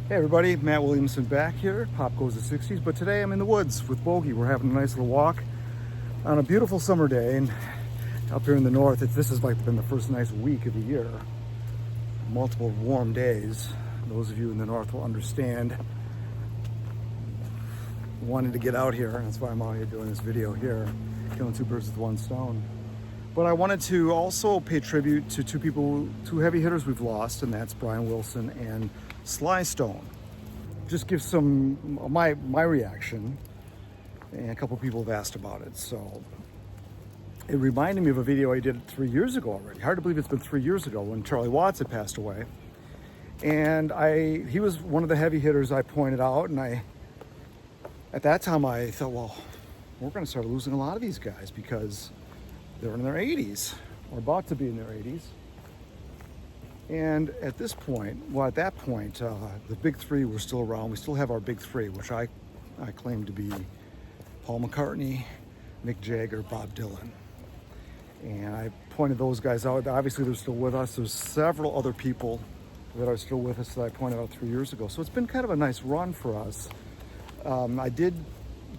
Hey everybody, Matt Williamson back here. Pop goes the 60s, but today I'm in the woods with Bogey. We're having a nice little walk on a beautiful summer day, and up here in the north, this has like been the first nice week of the year. Multiple warm days. Those of you in the north will understand. Wanted to get out here, and that's why I'm out here doing this video here, killing two birds with one stone. But I wanted to also pay tribute to two heavy hitters we've lost, and that's Brian Wilson and SLY Stone. Just give some my reaction, and a couple people have asked about it. So it reminded me of a video I did 3 years ago already. Hard to believe it's been 3 years ago when Charlie Watts had passed away. And he was one of the heavy hitters I pointed out, and at that time I thought, well, we're going to start losing a lot of these guys because they're in their 80s or about to be in their 80s. And at that point, the big three were still around. We still have our big three, which I claim to be Paul McCartney, Mick Jagger, Bob Dylan. And I pointed those guys out. Obviously, they're still with us. There's several other people that are still with us that I pointed out 3 years ago. So it's been kind of a nice run for us. I did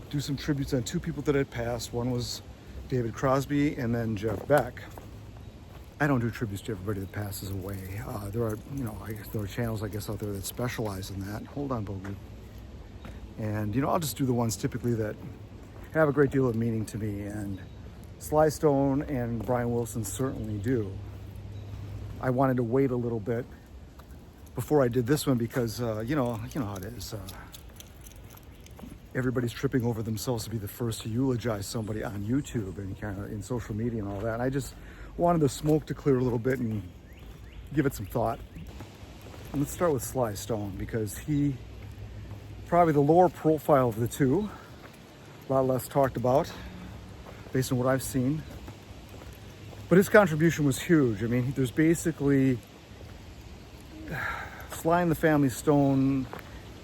do some tributes on two people that had passed. One was David Crosby and then Jeff Beck. I don't do tributes to everybody that passes away. There are channels, I guess, out there that specialize in that. Hold on, Bogey. And, I'll just do the ones typically that have a great deal of meaning to me. And SLY Stone and Brian Wilson certainly do. I wanted to wait a little bit before I did this one because, you know how it is. Everybody's tripping over themselves to be the first to eulogize somebody on YouTube and kind of in social media and all that. And I just wanted the smoke to clear a little bit and give it some thought. And let's start with SLY Stone because he probably the lower profile of the two, a lot less talked about based on what I've seen. But his contribution was huge. I mean, there's basically SLY and the Family Stone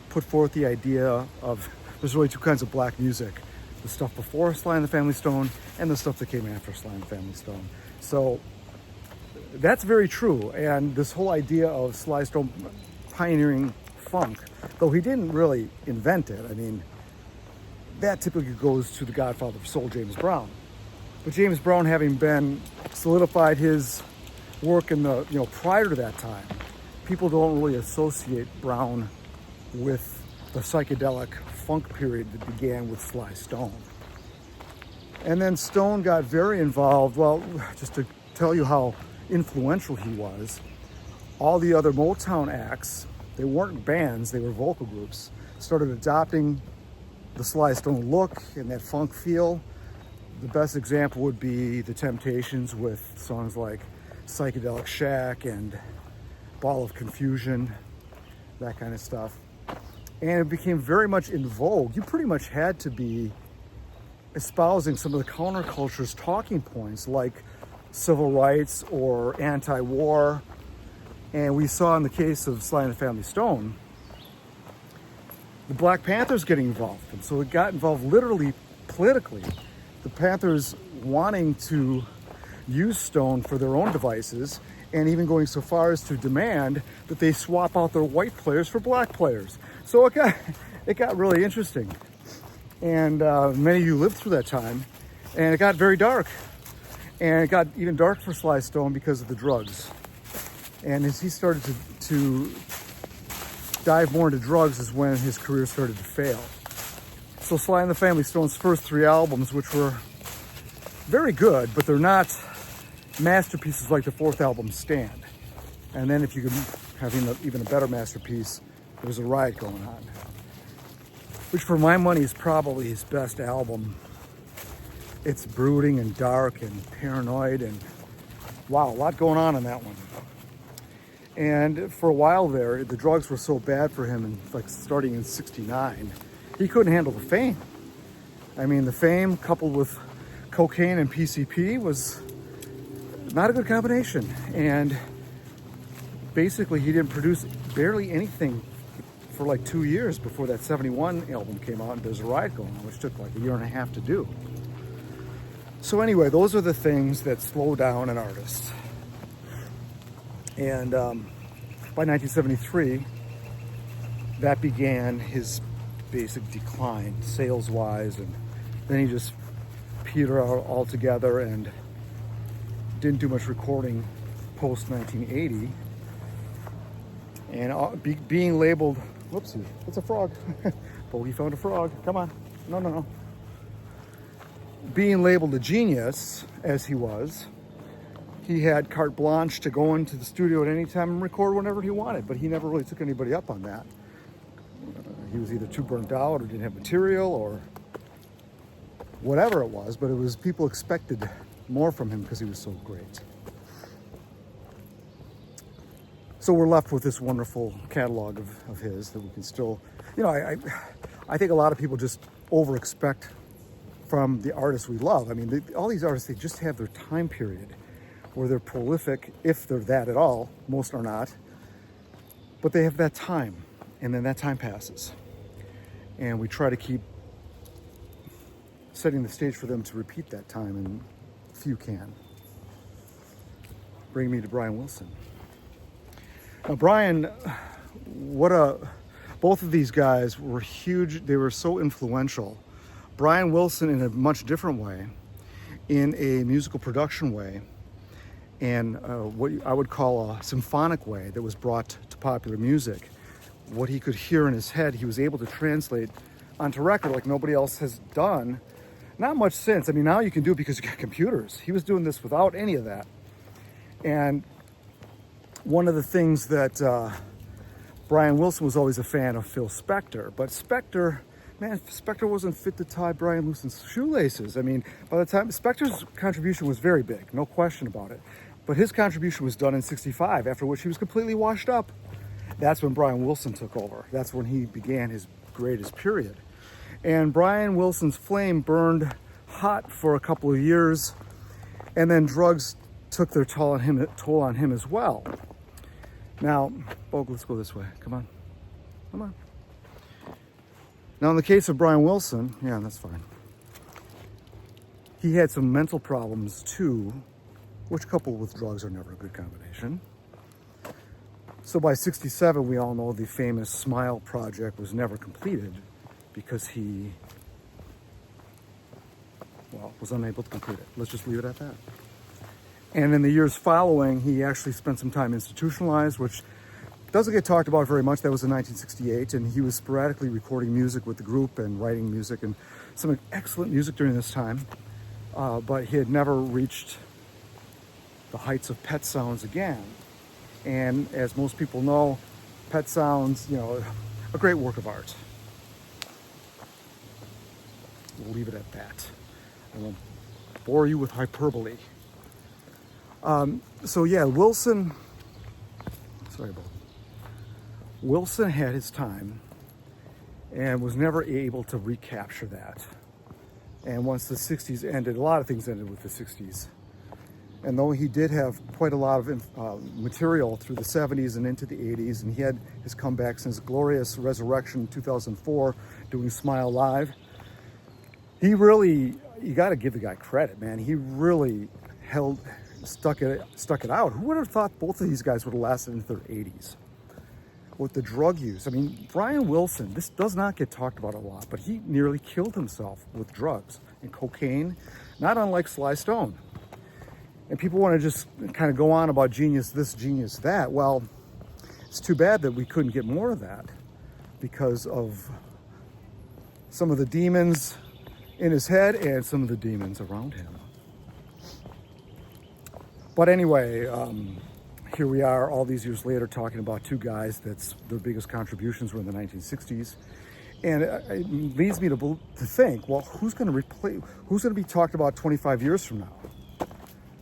put forth the idea of there's really two kinds of black music. The stuff before SLY and the Family Stone and the stuff that came after SLY and the Family Stone. So that's very true. And this whole idea of SLY Stone pioneering funk, though he didn't really invent it, I mean, that typically goes to the godfather of soul, James Brown. But James Brown having been solidified his work in the, prior to that time, people don't really associate Brown with the psychedelic funk period that began with SLY Stone. And then Stone got very involved. Well, just to tell you how influential he was, all the other Motown acts, they weren't bands, they were vocal groups, started adopting the SLY Stone look and that funk feel. The best example would be The Temptations with songs like Psychedelic Shack and Ball of Confusion, that kind of stuff. And it became very much in vogue. You pretty much had to be espousing some of the counterculture's talking points like civil rights or anti-war. And we saw in the case of SLY and the Family Stone, the Black Panthers getting involved. And so it got involved literally politically. The Panthers wanting to use Stone for their own devices and even going so far as to demand that they swap out their white players for black players. So it got really interesting. And many of you lived through that time, and it got very dark. And it got even dark for SLY Stone because of the drugs. And as he started to dive more into drugs is when his career started to fail. So SLY and the Family Stone's first three albums, which were very good, but they're not masterpieces like the fourth album, Stand. And then if you could have even a better masterpiece, there was A Riot Going On, which for my money is probably his best album. It's brooding and dark and paranoid and wow, a lot going on in that one. And for a while there, the drugs were so bad for him, and like starting in '69, he couldn't handle the fame. I mean, the fame coupled with cocaine and PCP was not a good combination. And basically he didn't produce barely anything for like 2 years before that '71 album came out and There's a Riot Going On, which took like a year and a half to do. So anyway, those are the things that slow down an artist. And by 1973, that began his basic decline sales-wise, and then he just petered out altogether and didn't do much recording post 1980. And being labeled, whoopsie, it's a frog. Bogey found a frog. Come on. No. Being labeled a genius, as he was, he had carte blanche to go into the studio at any time and record whenever he wanted, but he never really took anybody up on that. He was either too burnt out or didn't have material or whatever it was, but it was people expected more from him because he was so great. So we're left with this wonderful catalog of his that we can still, I think a lot of people just over-expect from the artists we love. I mean, all these artists, they just have their time period where they're prolific, if they're that at all. Most are not. But they have that time, and then that time passes. And we try to keep setting the stage for them to repeat that time, and few can. Bring me to Brian Wilson. Now, Brian, both of these guys were huge. They were so influential. Brian Wilson in a much different way, in a musical production way, and what I would call a symphonic way that was brought to popular music. What he could hear in his head, he was able to translate onto record like nobody else has done. Not much since. I mean, now you can do it because you got computers. He was doing this without any of that. And one of the things that Brian Wilson was always a fan of Phil Spector, but Spector wasn't fit to tie Brian Wilson's shoelaces. I mean, by the time Spector's contribution was very big, no question about it. But his contribution was done in '65, after which he was completely washed up. That's when Brian Wilson took over. That's when he began his greatest period. And Brian Wilson's flame burned hot for a couple of years, and then drugs took their toll on him as well. Now, let's go this way. Come on. Now, in the case of Brian Wilson, yeah, that's fine. He had some mental problems too, which coupled with drugs are never a good combination. So by '67, we all know the famous Smile project was never completed because he, was unable to complete it. Let's just leave it at that. And in the years following, he actually spent some time institutionalized, which doesn't get talked about very much. That was in 1968, and he was sporadically recording music with the group and writing music and some excellent music during this time. But he had never reached the heights of Pet Sounds again. And as most people know, Pet Sounds, a great work of art. We'll leave it at that. I won't bore you with hyperbole. Wilson had his time and was never able to recapture that. And once the 60s ended, a lot of things ended with the 60s. And though he did have quite a lot of material through the 70s and into the 80s, and he had his comeback since Glorious Resurrection in 2004, doing Smile Live, you got to give the guy credit, man. He really stuck it out. Who would have thought both of these guys would have lasted into their 80s with the drug use? I mean, Brian Wilson, this does not get talked about a lot, but he nearly killed himself with drugs and cocaine, not unlike Sly Stone. And people want to just kind of go on about genius this, genius that. Well, it's too bad that we couldn't get more of that because of some of the demons in his head and some of the demons around him. But anyway, here we are all these years later talking about two guys that's their biggest contributions were in the 1960s. And it leads me to think, well, who's going to be talked about 25 years from now?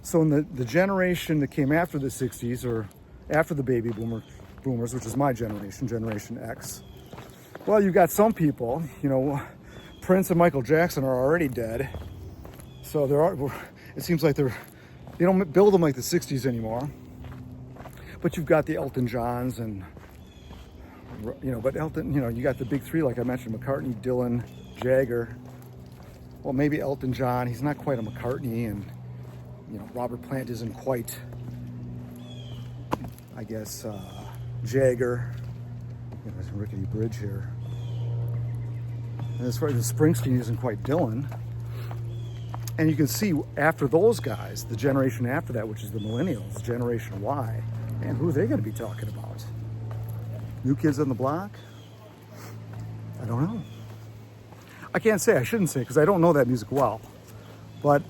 So in the generation that came after the 60s, or after the baby boomers, which is my generation, Generation X, well, you've got some people, Prince and Michael Jackson are already dead. So it seems like they don't build them like the 60s anymore. But you've got the Elton Johns and, but Elton, you got the big three, like I mentioned, McCartney, Dylan, Jagger. Well, maybe Elton John, he's not quite a McCartney, and Robert Plant isn't quite, I guess, Jagger. You know, there's a rickety bridge here. And as far as the Springsteen isn't quite Dylan. And you can see after those guys, the generation after that, which is the millennials, Generation Y, and who are they going to be talking about? New Kids on the Block? I don't know. I can't say, I shouldn't say, because I don't know that music well. But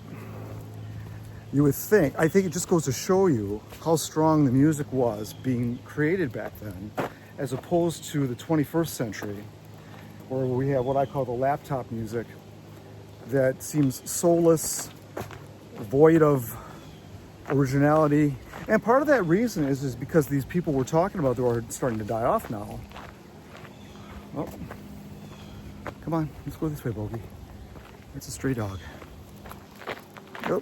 you would think, I think it just goes to show you how strong the music was being created back then, as opposed to the 21st century, where we have what I call the laptop music that seems soulless, void of originality. And part of that reason is because these people we're talking about, they are starting to die off now. Oh, come on, let's go this way, Bogey. It's a stray dog. Yep.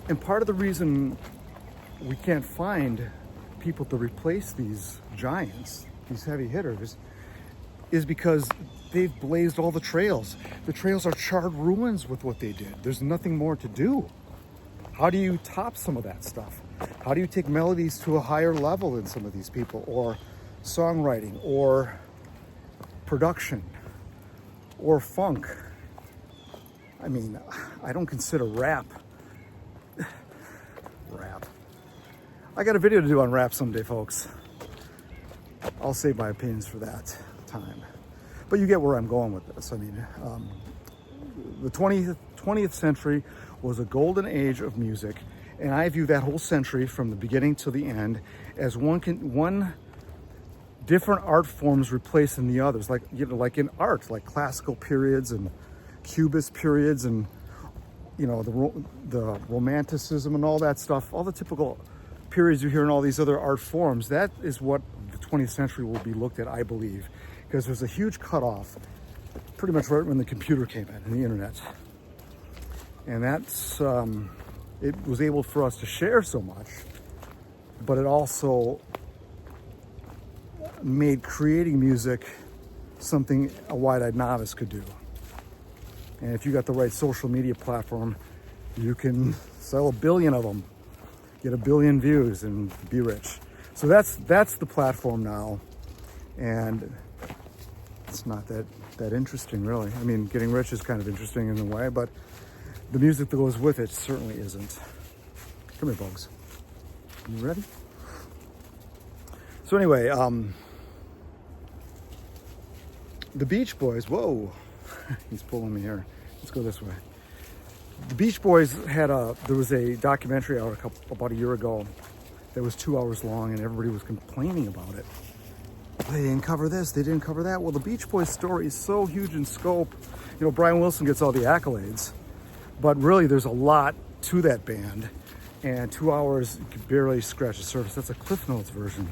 And part of the reason we can't find people to replace these giants, these heavy hitters, is because they've blazed all the trails. The trails are charred ruins with what they did. There's nothing more to do. How do you top some of that stuff? How do you take melodies to a higher level than some of these people, or songwriting, or production, or funk? I mean, I don't consider rap. I got a video to do on rap someday, folks. I'll save my opinions for that time. But you get where I'm going with this. I mean, the 20th century was a golden age of music, and I view that whole century from the beginning to the end as one different art forms replacing the others, like, you know, like in art, like classical periods and cubist periods, and you know, the romanticism and all that stuff, all the typical periods you hear in all these other art forms. That is what the 20th century will be looked at, I believe, because there's a huge cutoff pretty much right when the computer came in and the internet. And that's, it was able for us to share so much, but it also made creating music something a wide-eyed novice could do. And if you got the right social media platform, you can sell 1 billion of them, get 1 billion views, and be rich. So that's the platform now, and it's not that interesting, really. I mean, getting rich is kind of interesting in a way, but the music that goes with it certainly isn't. Come here, bugs. You ready? So anyway, the Beach Boys. Whoa, he's pulling me here. Let's go this way. The Beach Boys had there was a documentary out about a year ago that was 2 hours long, and everybody was complaining about it. They didn't cover this, they didn't cover that. Well, the Beach Boys story is so huge in scope. You know, Brian Wilson gets all the accolades, but really there's a lot to that band, and 2 hours could barely scratch the surface. That's a Cliff Notes version.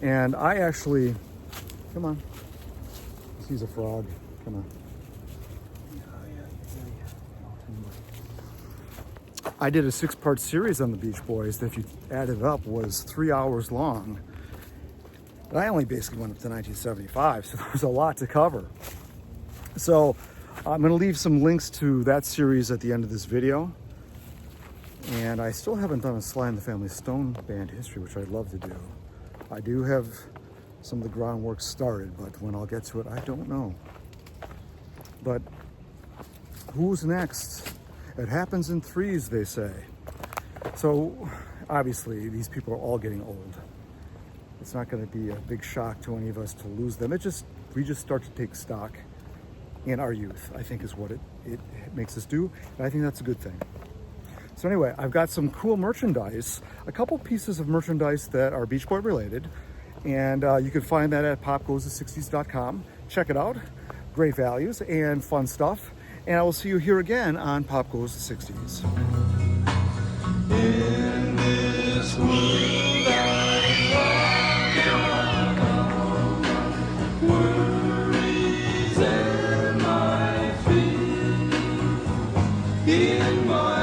And I actually, come on, he's a frog, come on. I did a 6-part series on the Beach Boys that, if you add it up, was 3 hours long. But I only basically went up to 1975, so there was a lot to cover. So I'm going to leave some links to that series at the end of this video. And I still haven't done a SLY and the Family Stone band history, which I'd love to do. I do have some of the groundwork started, but when I'll get to it, I don't know. But who's next? It happens in threes, they say. So obviously these people are all getting old. It's not going to be a big shock to any of us to lose them. We just start to take stock in our youth, I think, is what it makes us do. And I think that's a good thing. So anyway, I've got some cool merchandise, a couple pieces of merchandise that are Beach Boy related. And you can find that at popgoesthe60s.com. Check it out. Great values and fun stuff. And I will see you here again on Pop Goes the 60s. In this world worries and my fear in my